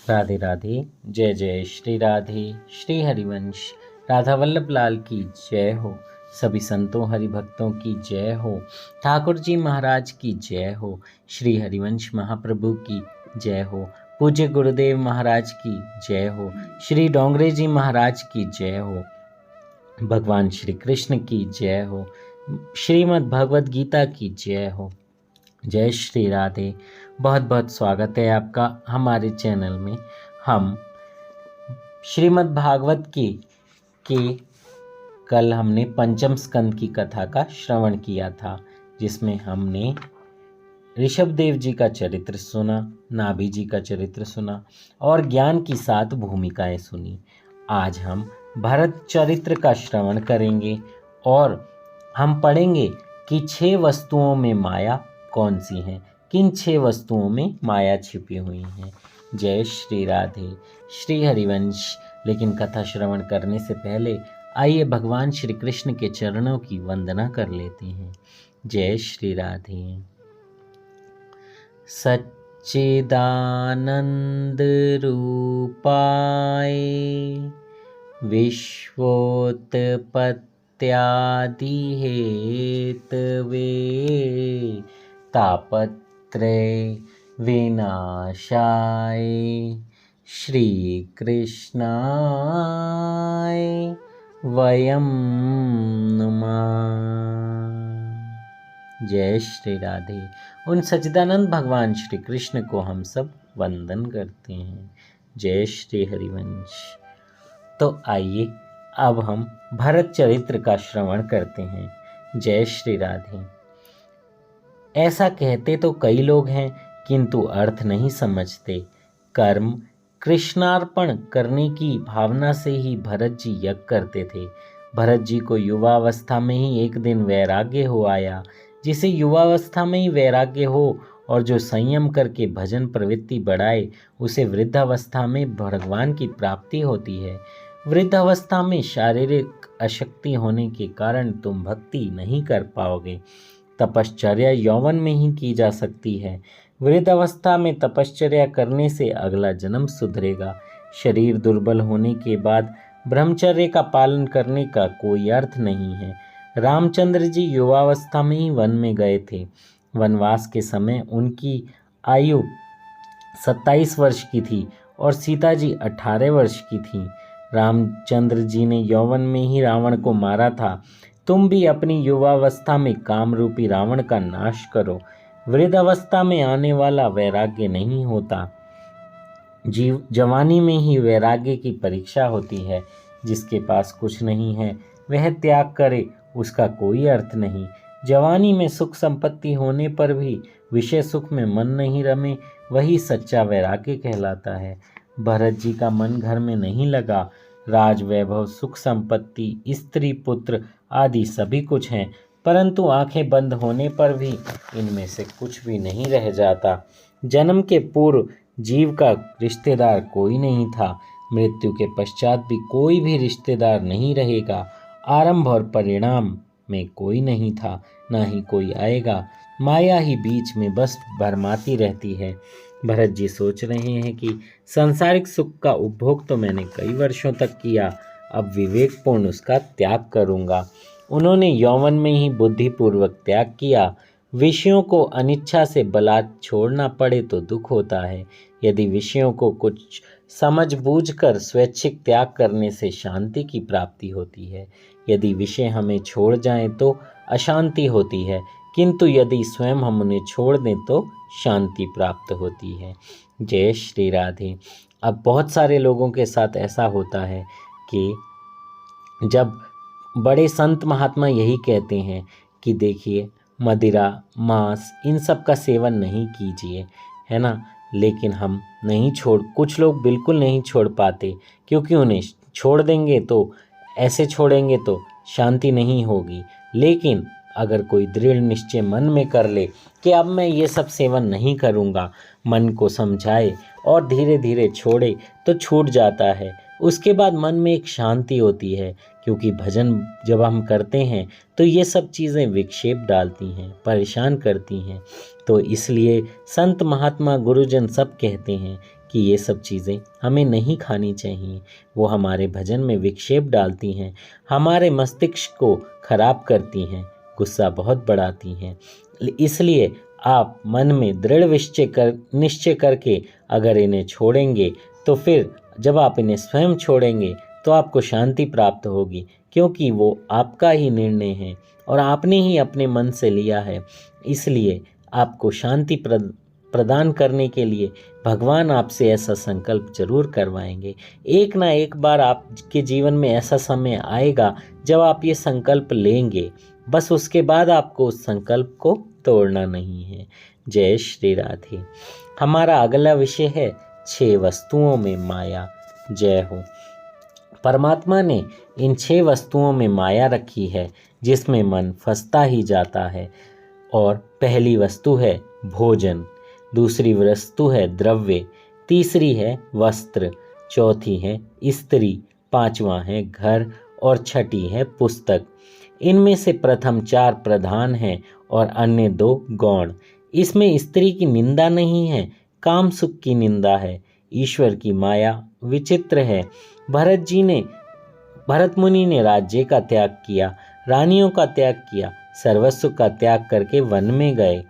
राधे राधे। जय जय श्री राधे। श्री हरिवंश राधा वल्लभ लाल की जय हो। सभी संतों हरि भक्तों की जय हो। ठाकुर जी महाराज की जय हो। श्री हरिवंश महाप्रभु की जय हो। पूज्य गुरुदेव महाराज की जय हो। श्री डोंगरे जी महाराज की जय हो। भगवान श्री कृष्ण की जय हो। श्रीमद् भगवद गीता की जय हो। जय श्री राधे। बहुत बहुत स्वागत है आपका हमारे चैनल में। हम श्रीमद् भागवत के कल हमने पंचम स्कंद की कथा का श्रवण किया था, जिसमें हमने ऋषभदेव जी का चरित्र सुना, नाभि जी का चरित्र सुना और ज्ञान की 7 भूमिकाएं सुनी। आज हम भरत चरित्र का श्रवण करेंगे और हम पढ़ेंगे कि 6 वस्तुओं में माया कौन सी हैं, किन 6 वस्तुओं में माया छिपी हुई हैं। जय श्री राधे। श्री हरिवंश। लेकिन कथा श्रवण करने से पहले आइए भगवान श्री कृष्ण के चरणों की वंदना कर लेते हैं। जय श्री राधे। सच्चिदानंद रूपाय विश्वोत्पत्त्यादि हेतवे तापत्रय विनाशाय श्री कृष्णाय वयं नमः। जय श्री राधे। उन सच्चिदानंद भगवान श्री कृष्ण को हम सब वंदन करते हैं। जय श्री हरिवंश। तो आइए अब हम भरत चरित्र का श्रवण करते हैं। जय श्री राधे। ऐसा कहते तो कई लोग हैं, किंतु अर्थ नहीं समझते। कर्म कृष्णार्पण करने की भावना से ही भरत जी यज्ञ करते थे। भरत जी को युवावस्था में ही एक दिन वैराग्य हो आया। जिसे युवावस्था में ही वैराग्य हो और जो संयम करके भजन प्रवृत्ति बढ़ाए, उसे वृद्धावस्था में भगवान की प्राप्ति होती है। वृद्धावस्था में शारीरिक अशक्ति होने के कारण तुम भक्ति नहीं कर पाओगे। तपश्चर्या यौवन में ही की जा सकती है। वृद्धावस्था में तपश्चर्या करने से अगला जन्म सुधरेगा। शरीर दुर्बल होने के बाद ब्रह्मचर्य का पालन करने का कोई अर्थ नहीं है। रामचंद्र जी युवावस्था में ही वन में गए थे। वनवास के समय उनकी आयु 27 वर्ष की थी और सीता जी 18 वर्ष की थी। रामचंद्र जी ने यौवन में ही रावण को मारा था। तुम भी अपनी युवावस्था में काम रूपी रावण का नाश करो। वृद्धावस्था में आने वाला वैराग्य नहीं होता। जवानी में ही वैराग्य की परीक्षा होती है। जिसके पास कुछ नहीं है वह त्याग करे, उसका कोई अर्थ नहीं। जवानी में सुख संपत्ति होने पर भी विषय सुख में मन नहीं रमे, वही सच्चा वैराग्य कहलाता है। भरत जी का मन घर में नहीं लगा। राज वैभव, सुख संपत्ति, स्त्री पुत्र आदि सभी कुछ हैं, परंतु आंखें बंद होने पर भी इनमें से कुछ भी नहीं रह जाता। जन्म के पूर्व जीव का रिश्तेदार कोई नहीं था। मृत्यु के पश्चात भी कोई भी रिश्तेदार नहीं रहेगा। आरंभ और परिणाम में कोई नहीं था, ना ही कोई आएगा। माया ही बीच में बस भरमाती रहती है। भरत जी सोच रहे हैं कि सांसारिक सुख का उपभोग तो मैंने कई वर्षों तक किया, अब विवेकपूर्ण उसका त्याग करूंगा। उन्होंने यौवन में ही बुद्धिपूर्वक त्याग किया। विषयों को अनिच्छा से बलात् छोड़ना पड़े तो दुख होता है। यदि विषयों को कुछ समझ बूझकर स्वैच्छिक त्याग करने से शांति की प्राप्ति होती है। यदि विषय हमें छोड़ जाएं तो अशांति होती है, किंतु यदि स्वयं हम उन्हें छोड़ दें तो शांति प्राप्त होती है। जय श्री राधे। अब बहुत सारे लोगों के साथ ऐसा होता है कि जब बड़े संत महात्मा यही कहते हैं कि देखिए मदिरा, मांस, इन सब का सेवन नहीं कीजिए, है ना, लेकिन हम नहीं कुछ लोग बिल्कुल नहीं छोड़ पाते, क्योंकि उन्हें छोड़ देंगे तो ऐसे छोड़ेंगे तो शांति नहीं होगी। लेकिन अगर कोई दृढ़ निश्चय मन में कर ले कि अब मैं ये सब सेवन नहीं करूँगा, मन को समझाए और धीरे धीरे छोड़े तो छूट जाता है। उसके बाद मन में एक शांति होती है, क्योंकि भजन जब हम करते हैं तो ये सब चीज़ें विक्षेप डालती हैं, परेशान करती हैं। तो इसलिए संत महात्मा गुरुजन सब कहते हैं कि ये सब चीज़ें हमें नहीं खानी चाहिए। वो हमारे भजन में विक्षेप डालती हैं, हमारे मस्तिष्क को खराब करती हैं, गुस्सा बहुत बढ़ाती हैं। इसलिए आप मन में दृढ़ निश्चय करके अगर इन्हें छोड़ेंगे तो फिर जब आप इन्हें स्वयं छोड़ेंगे तो आपको शांति प्राप्त होगी, क्योंकि वो आपका ही निर्णय है और आपने ही अपने मन से लिया है। इसलिए आपको शांति प्रदान करने के लिए भगवान आपसे ऐसा संकल्प जरूर करवाएंगे। एक ना एक बार आपके जीवन में ऐसा समय आएगा जब आप ये संकल्प लेंगे, बस उसके बाद आपको उस संकल्प को तोड़ना नहीं है। जय श्री राधे। हमारा अगला विषय है 6 वस्तुओं में माया। जय हो। परमात्मा ने इन 6 वस्तुओं में माया रखी है जिसमें मन फंसता ही जाता है। और पहली वस्तु है भोजन, दूसरी वस्तु है द्रव्य, तीसरी है वस्त्र, चौथी है स्त्री, पांचवा है घर और छठी है पुस्तक। इनमें से प्रथम 4 प्रधान हैं और अन्य 2 गौण। इसमें स्त्री की निंदा नहीं है, काम सुख की निंदा है। ईश्वर की माया विचित्र है। भरत मुनि ने राज्य का त्याग किया, रानियों का त्याग किया, सर्वस्व का त्याग करके वन में गए।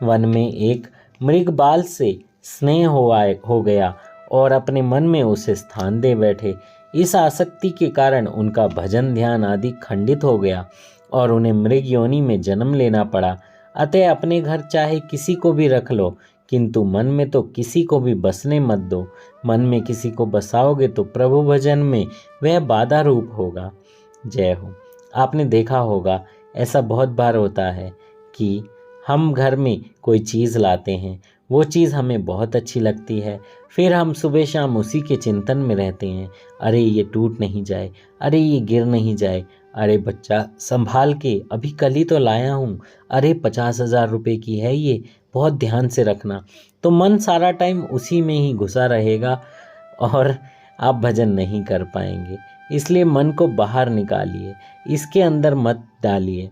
वन में एक मृगबाल से स्नेह हो गया और अपने मन में उसे स्थान दे बैठे। इस आसक्ति के कारण उनका भजन ध्यान आदि खंडित हो गया और उन्हें मृग योनि में जन्म लेना पड़ा। अतः अपने घर चाहे किसी को भी रख लो, किंतु मन में तो किसी को भी बसने मत दो। मन में किसी को बसाओगे तो प्रभु भजन में वह बाधा रूप होगा। जय हो। आपने देखा होगा, ऐसा बहुत बार होता है कि हम घर में कोई चीज़ लाते हैं, वो चीज़ हमें बहुत अच्छी लगती है, फिर हम सुबह शाम उसी के चिंतन में रहते हैं। अरे ये टूट नहीं जाए, अरे ये गिर नहीं जाए, अरे बच्चा संभाल के, अभी कल ही तो लाया हूँ, अरे 50,000 रुपये की है ये, बहुत ध्यान से रखना। तो मन सारा टाइम उसी में ही घुसा रहेगा और आप भजन नहीं कर पाएंगे। इसलिए मन को बाहर निकालिए, इसके अंदर मत डालिए।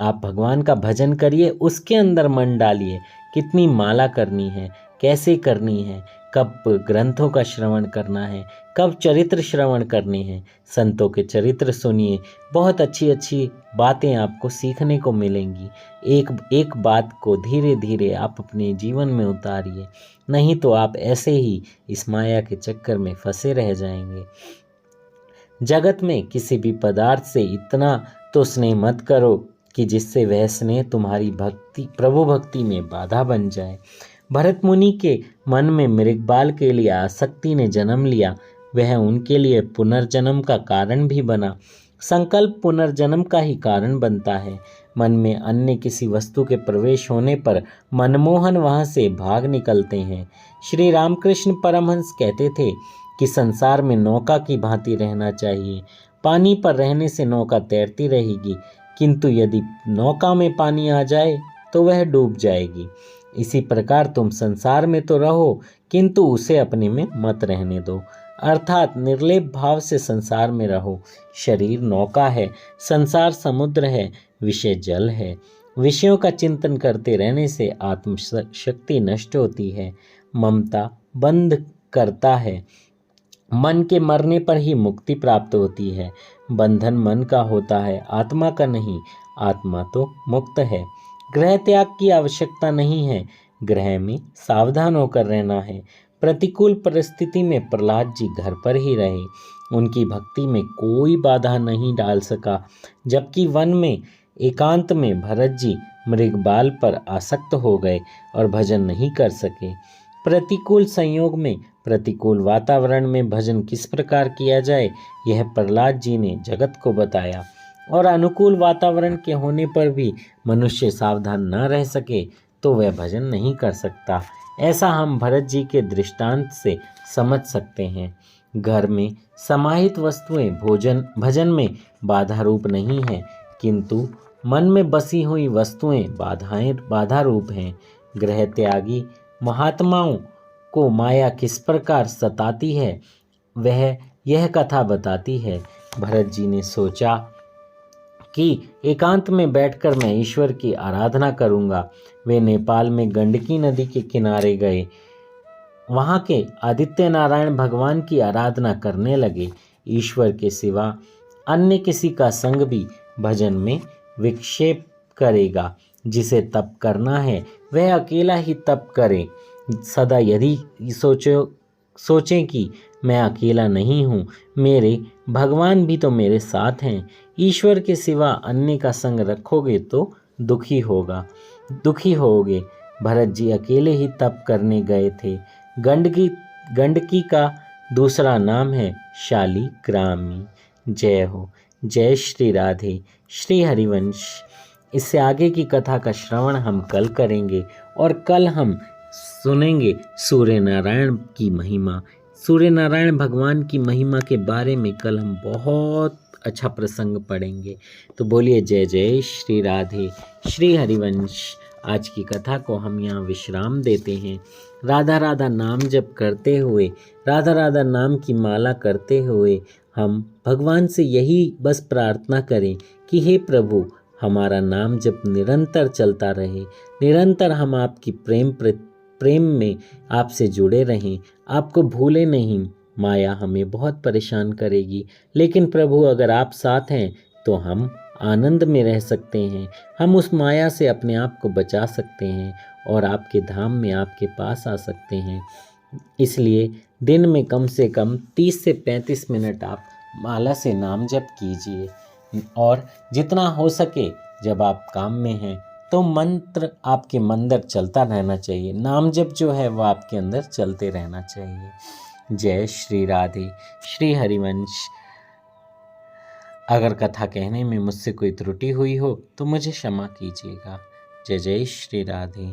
आप भगवान का भजन करिए, उसके अंदर मन डालिए। कितनी माला करनी है, कैसे करनी है, कब ग्रंथों का श्रवण करना है, कब चरित्र श्रवण करने हैं, संतों के चरित्र सुनिए, बहुत अच्छी अच्छी बातें आपको सीखने को मिलेंगी। एक एक बात को धीरे धीरे आप अपने जीवन में उतारिए, नहीं तो आप ऐसे ही इस माया के चक्कर में फंसे रह जाएंगे। जगत में किसी भी पदार्थ से इतना तो स्नेह मत करो कि जिससे वह स्नेह तुम्हारी प्रभु भक्ति में बाधा बन जाए। भरत मुनि के मन में मृगबाल के लिए आसक्ति ने जन्म लिया, वह उनके लिए पुनर्जन्म का कारण भी बना। संकल्प पुनर्जन्म का ही कारण बनता है। मन में अन्य किसी वस्तु के प्रवेश होने पर मनमोहन वहां से भाग निकलते हैं। श्री रामकृष्ण परमहंस कहते थे कि संसार में नौका की भांति रहना चाहिए। पानी पर रहने से नौका तैरती रहेगी, किंतु यदि नौका में पानी आ जाए तो वह डूब जाएगी। इसी प्रकार तुम संसार में तो रहो, किंतु उसे अपने में मत रहने दो, अर्थात निर्लेप भाव से संसार में रहो। शरीर नौका है, संसार समुद्र है, विषय जल है। विषयों का चिंतन करते रहने से आत्मशक्ति नष्ट होती है, ममता बंध करता है। मन के मरने पर ही मुक्ति प्राप्त होती है। बंधन मन का होता है, आत्मा का नहीं। आत्मा तो मुक्त है। ग्रह त्याग की आवश्यकता नहीं है, ग्रह में सावधान होकर रहना है। प्रतिकूल परिस्थिति में प्रहलाद जी घर पर ही रहे, उनकी भक्ति में कोई बाधा नहीं डाल सका, जबकि वन में एकांत में भरत जी मृगबाल पर आसक्त हो गए और भजन नहीं कर सके। प्रतिकूल संयोग में, प्रतिकूल वातावरण में भजन किस प्रकार किया जाए, यह प्रहलाद जी ने जगत को बताया। और अनुकूल वातावरण के होने पर भी मनुष्य सावधान न रह सके तो वह भजन नहीं कर सकता। ऐसा हम भरत जी के दृष्टांत से समझ सकते हैं। घर में समाहित वस्तुएं भजन में बाधा रूप नहीं है, किंतु मन में बसी हुई वस्तुएं बाधा रूप हैं। गृह त्यागी महात्माओं को माया किस प्रकार सताती है, वह यह कथा बताती है। भरत जी ने सोचा कि एकांत में बैठकर मैं ईश्वर की आराधना करूंगा। वे नेपाल में गंडकी नदी के किनारे गए। वहाँ के आदित्य नारायण भगवान की आराधना करने लगे। ईश्वर के सिवा अन्य किसी का संग भी भजन में विक्षेप करेगा। जिसे तप करना है वह अकेला ही तप करे। सदा यदि सोचें कि मैं अकेला नहीं हूँ, मेरे भगवान भी तो मेरे साथ हैं। ईश्वर के सिवा अन्य का संग रखोगे तो दुखी होगे। भरत जी अकेले ही तप करने गए थे। गंडकी का दूसरा नाम है शालिग्रामी। जय हो। जय श्री राधे। श्री हरिवंश। इससे आगे की कथा का श्रवण हम कल करेंगे और कल हम सुनेंगे सूर्य नारायण की महिमा। सूर्य नारायण भगवान की महिमा के बारे में कल हम बहुत अच्छा प्रसंग पढ़ेंगे। तो बोलिए जय जय श्री राधे। श्री हरिवंश। आज की कथा को हम यहाँ विश्राम देते हैं। राधा राधा नाम जप करते हुए, राधा राधा नाम की माला करते हुए हम भगवान से यही बस प्रार्थना करें कि हे प्रभु, हमारा नाम जप निरंतर चलता रहे, निरंतर हम आपकी प्रेम में आपसे जुड़े रहें, आपको भूले नहीं। माया हमें बहुत परेशान करेगी, लेकिन प्रभु अगर आप साथ हैं तो हम आनंद में रह सकते हैं। हम उस माया से अपने आप को बचा सकते हैं और आपके धाम में आपके पास आ सकते हैं। इसलिए दिन में कम से कम 30 से 35 मिनट आप माला से नाम जप कीजिए और जितना हो सके जब आप काम में हैं तो मंत्र आपके अंदर चलता रहना चाहिए। नाम जप जो है वह आपके अंदर चलते रहना चाहिए। जय श्री राधे। श्री हरिवंश। अगर कथा कहने में मुझसे कोई त्रुटि हुई हो तो मुझे क्षमा कीजिएगा। जय जय श्री राधे।